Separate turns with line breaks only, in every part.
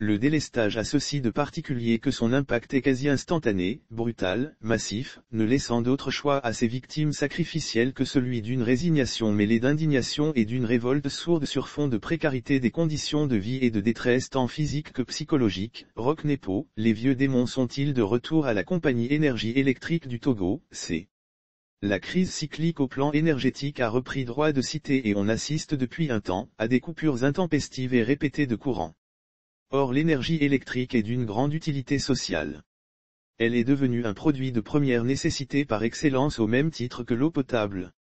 Le délestage a ceci de particulier que son impact est quasi instantané, brutal, massif, ne laissant d'autre choix à ses victimes sacrificielles que celui d'une résignation mêlée d'indignation et d'une révolte sourde sur fond de précarité des conditions de vie et de détresse tant physique que psychologique. Roch Nepo, les vieux démons sont-ils de retour à la compagnie énergie électrique du Togo, c'est. La crise cyclique au plan énergétique a repris droit de cité et on assiste depuis un temps à des coupures intempestives et répétées de courant. Or l'énergie électrique est d'une grande utilité sociale. Elle est devenue un produit de première nécessité par excellence au même titre que l'eau potable.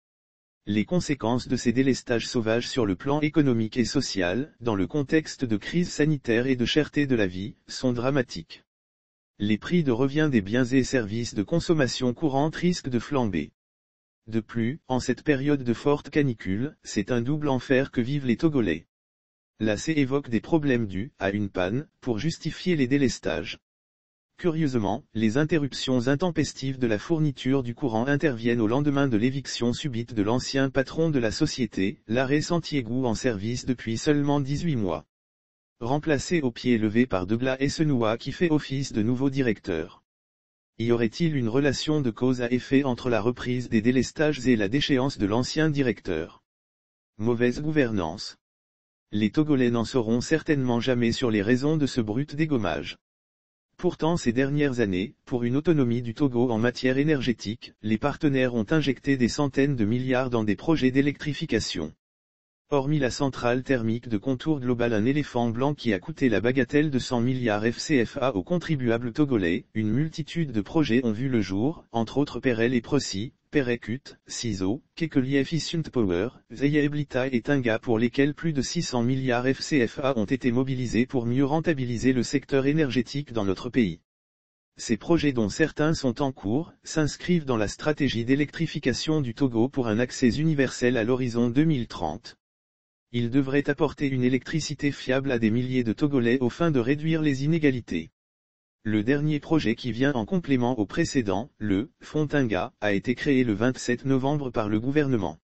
Les conséquences de ces délestages sauvages sur le plan économique et social, dans le contexte de crise sanitaire et de cherté de la vie, sont dramatiques. Les prix de revient des biens et services de consommation courante risquent de flamber. De plus, en cette période de forte canicule, c'est un double enfer que vivent les Togolais. L'AC évoque des problèmes dus à une panne, pour justifier les délestages. Curieusement, les interruptions intempestives de la fourniture du courant interviennent au lendemain de l'éviction subite de l'ancien patron de la société, l'arrêt Santiago en service depuis seulement 18 mois. Remplacé au pied levé par Douglas Essenoua qui fait office de nouveau directeur. Y aurait-il une relation de cause à effet entre la reprise des délestages et la déchéance de l'ancien directeur? Mauvaise gouvernance. Les Togolais n'en sauront certainement jamais sur les raisons de ce brut dégommage. Pourtant ces dernières années, pour une autonomie du Togo en matière énergétique, les partenaires ont injecté des centaines de milliards dans des projets d'électrification. Hormis la centrale thermique de contour global, un éléphant blanc qui a coûté la bagatelle de 100 milliards FCFA aux contribuables togolais, une multitude de projets ont vu le jour, entre autres Perel et Procy, Perekut, Ciso, Kekeli Efficient Power, Zeya-Eblita et Tinga pour lesquels plus de 600 milliards FCFA ont été mobilisés pour mieux rentabiliser le secteur énergétique dans notre pays. Ces projets dont certains sont en cours, s'inscrivent dans la stratégie d'électrification du Togo pour un accès universel à l'horizon 2030. Ils devraient apporter une électricité fiable à des milliers de Togolais aux fins de réduire les inégalités. Le dernier projet qui vient en complément au précédent, le Fonds Tinga, a été créé le 27 novembre par le gouvernement.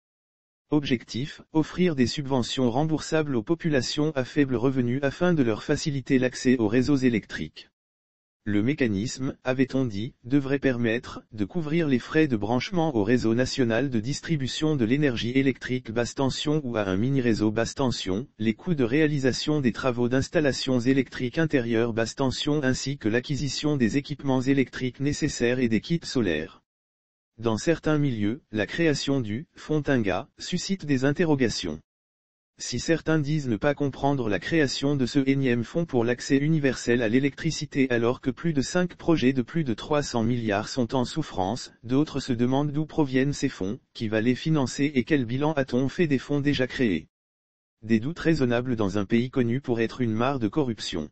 Objectif, offrir des subventions remboursables aux populations à faible revenu afin de leur faciliter l'accès aux réseaux électriques. Le mécanisme, avait-on dit, devrait permettre de couvrir les frais de branchement au réseau national de distribution de l'énergie électrique basse tension ou à un mini-réseau basse tension, les coûts de réalisation des travaux d'installations électriques intérieures basse tension ainsi que l'acquisition des équipements électriques nécessaires et des kits solaires. Dans certains milieux, la création du Fonds Tinga suscite des interrogations. Si certains disent ne pas comprendre la création de ce énième fonds pour l'accès universel à l'électricité alors que plus de 5 projets de plus de 300 milliards sont en souffrance, d'autres se demandent d'où proviennent ces fonds, qui va les financer et quel bilan a-t-on fait des fonds déjà créés. Des doutes raisonnables dans un pays connu pour être une mare de corruption.